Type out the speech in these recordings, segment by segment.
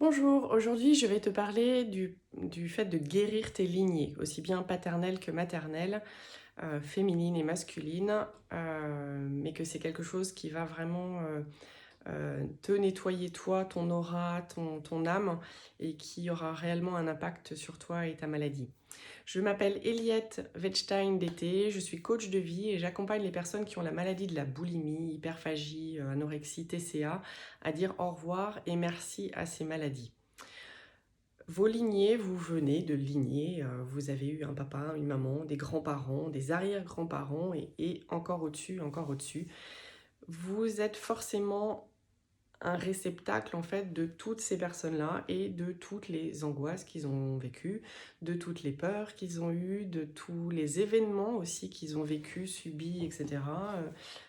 Bonjour, aujourd'hui je vais te parler du fait de guérir tes lignées, aussi bien paternelles que maternelles, féminines et masculines, mais que c'est quelque chose qui va vraiment te nettoyer toi, ton aura, ton âme, et qui aura réellement un impact sur toi et ta maladie. Je m'appelle Eliette Wettstein-D'été, je suis coach de vie et j'accompagne les personnes qui ont la maladie de la boulimie, hyperphagie, anorexie, TCA, à dire au revoir et merci à ces maladies. Vos lignées, vous venez de lignées, vous avez eu un papa, une maman, des grands-parents, des arrière-grands-parents et encore au-dessus, encore au-dessus. Vous êtes forcément un réceptacle en fait de toutes ces personnes-là et de toutes les angoisses qu'ils ont vécues, de toutes les peurs qu'ils ont eues, de tous les événements aussi qu'ils ont vécus, subis, etc.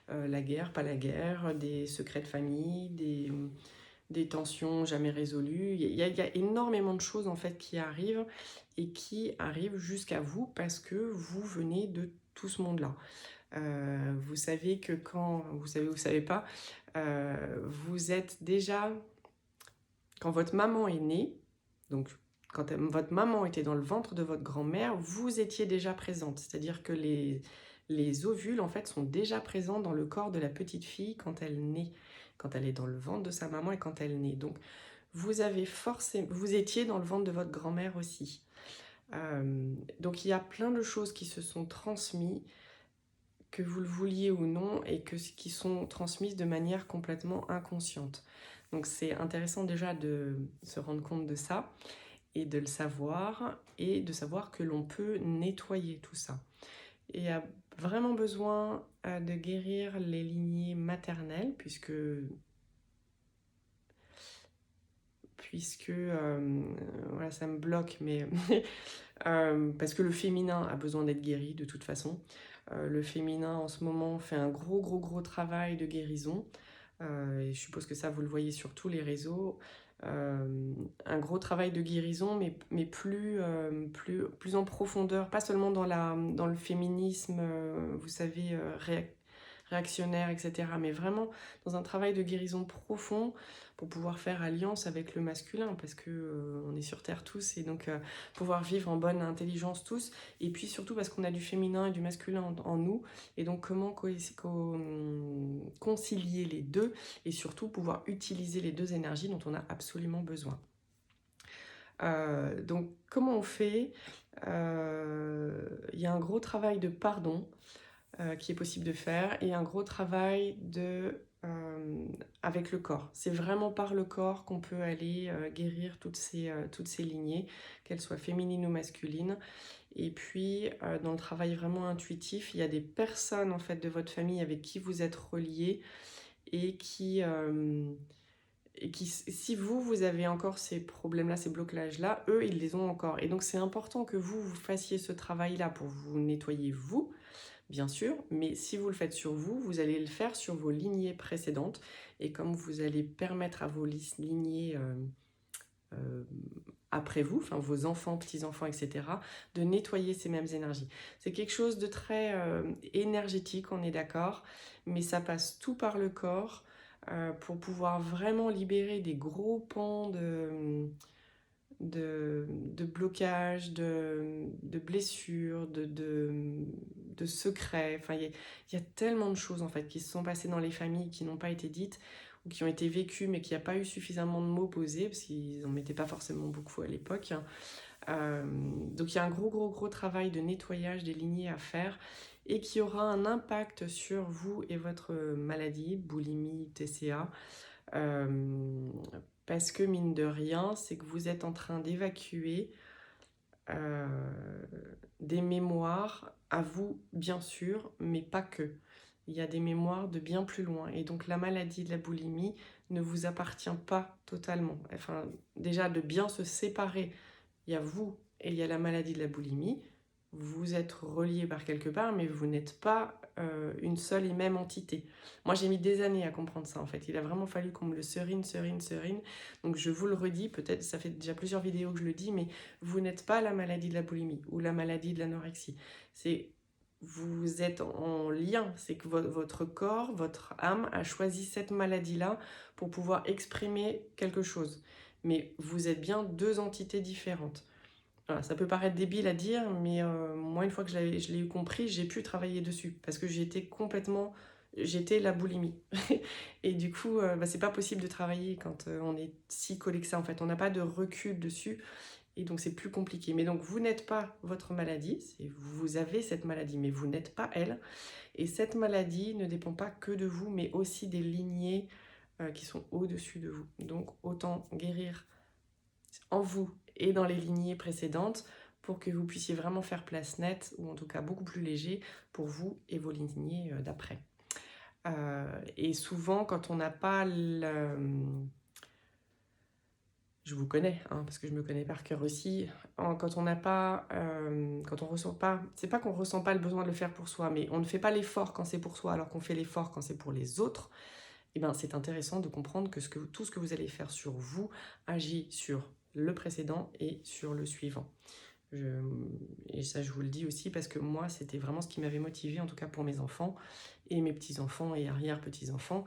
La guerre, pas la guerre, des secrets de famille, des tensions jamais résolues. Il y a énormément de choses en fait qui arrivent et qui arrivent jusqu'à vous parce que vous venez de tout ce monde-là. Vous savez que quand, vous savez pas, vous êtes déjà, quand votre maman est née, donc quand votre maman était dans le ventre de votre grand-mère, vous étiez déjà présente. C'est-à-dire que les ovules, en fait, sont déjà présents dans le corps de la petite fille quand elle naît, quand elle est dans le ventre de sa maman et quand elle naît. Donc, vous étiez dans le ventre de votre grand-mère aussi. Donc, il y a plein de choses qui se sont transmises, que vous le vouliez ou non, et qui sont transmises de manière complètement inconsciente. Donc c'est intéressant déjà de se rendre compte de ça et de le savoir et de savoir que l'on peut nettoyer tout ça. Et il y a vraiment besoin de guérir les lignées maternelles puisque voilà, ça me bloque, mais parce que le féminin a besoin d'être guéri de toute façon. Le féminin en ce moment fait un gros travail de guérison. Et je suppose que ça, vous le voyez sur tous les réseaux. Un gros travail de guérison, mais plus en profondeur, pas seulement dans le féminisme, vous savez, réactionnaire, etc., mais vraiment dans un travail de guérison profond pour pouvoir faire alliance avec le masculin, parce que on est sur Terre tous, et donc pouvoir vivre en bonne intelligence tous, et puis surtout parce qu'on a du féminin et du masculin en nous, et donc comment concilier les deux, et surtout pouvoir utiliser les deux énergies dont on a absolument besoin. Donc comment on fait? Il y a un gros travail de pardon qui est possible de faire, et un gros travail avec le corps. C'est vraiment par le corps qu'on peut aller guérir toutes ces lignées, qu'elles soient féminines ou masculines. Et puis, dans le travail vraiment intuitif, il y a des personnes en fait de votre famille avec qui vous êtes reliés et qui, si vous avez encore ces problèmes-là, ces blocages-là, eux, ils les ont encore. Et donc, c'est important que vous fassiez ce travail-là pour vous nettoyer vous, bien sûr, mais si vous le faites sur vous, vous allez le faire sur vos lignées précédentes, et comme vous allez permettre à vos lignées euh, après vous, enfin vos enfants, petits-enfants, etc., de nettoyer ces mêmes énergies. C'est quelque chose de très énergétique, on est d'accord, mais ça passe tout par le corps pour pouvoir vraiment libérer des gros pans de blocage, de blessures, de secrets. Enfin, il y a tellement de choses en fait qui se sont passées dans les familles, qui n'ont pas été dites ou qui ont été vécues mais qui n'y a pas eu suffisamment de mots posés parce qu'ils n'en mettaient pas forcément beaucoup à l'époque. Donc il y a un gros travail de nettoyage des lignées à faire et qui aura un impact sur vous et votre maladie, boulimie, TCA. Parce que mine de rien, c'est que vous êtes en train d'évacuer euh, des mémoires à vous, bien sûr, mais pas que. Il y a des mémoires de bien plus loin. Et donc la maladie de la boulimie ne vous appartient pas totalement. Enfin, déjà de bien se séparer. Il y a vous et il y a la maladie de la boulimie. Vous êtes reliés par quelque part, mais vous n'êtes pas une seule et même entité. Moi, j'ai mis des années à comprendre ça, en fait. Il a vraiment fallu qu'on me le serine. Donc, je vous le redis, peut-être, ça fait déjà plusieurs vidéos que je le dis, mais vous n'êtes pas la maladie de la boulimie ou la maladie de l'anorexie. Vous êtes en lien, c'est que votre corps, votre âme a choisi cette maladie-là pour pouvoir exprimer quelque chose. mais vous êtes bien deux entités différentes. Voilà, ça peut paraître débile à dire, mais moi, une fois que je l'ai eu compris, j'ai pu travailler dessus parce que j'étais la boulimie. Et du coup, bah, c'est pas possible de travailler quand on est si collé que ça. En fait, on n'a pas de recul dessus et donc c'est plus compliqué. Mais donc, vous n'êtes pas votre maladie, vous avez cette maladie, mais vous n'êtes pas elle. Et cette maladie ne dépend pas que de vous, mais aussi des lignées qui sont au-dessus de vous. Donc, autant guérir en vous et dans les lignées précédentes pour que vous puissiez vraiment faire place nette, ou en tout cas beaucoup plus léger, pour vous et vos lignées d'après. Et souvent, quand on n'a pas je vous connais, hein, parce que je me connais par cœur aussi, quand on n'a pas, quand on ressent pas, c'est pas qu'on ressent pas le besoin de le faire pour soi, mais on ne fait pas l'effort quand c'est pour soi, alors qu'on fait l'effort quand c'est pour les autres, et ben c'est intéressant de comprendre que, tout ce que vous allez faire sur vous agit sur le précédent et sur le suivant. Et ça, je vous le dis aussi parce que moi, c'était vraiment ce qui m'avait motivée, en tout cas pour mes enfants et mes petits-enfants et arrière-petits-enfants.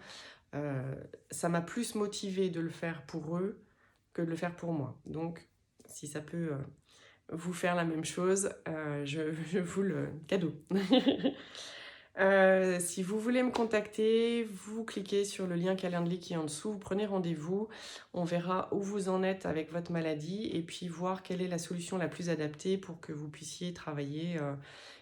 Ça m'a plus motivée de le faire pour eux que de le faire pour moi. Donc, si ça peut vous faire la même chose, je vous le cadeau. Si vous voulez me contacter, vous cliquez sur le lien Calendly qui est en dessous, vous prenez rendez-vous, on verra où vous en êtes avec votre maladie et puis voir quelle est la solution la plus adaptée pour que vous puissiez travailler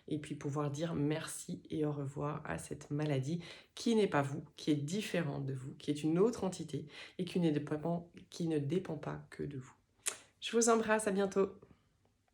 et puis pouvoir dire merci et au revoir à cette maladie qui n'est pas vous, qui est différente de vous, qui est une autre entité et qui ne dépend pas que de vous. Je vous embrasse, à bientôt.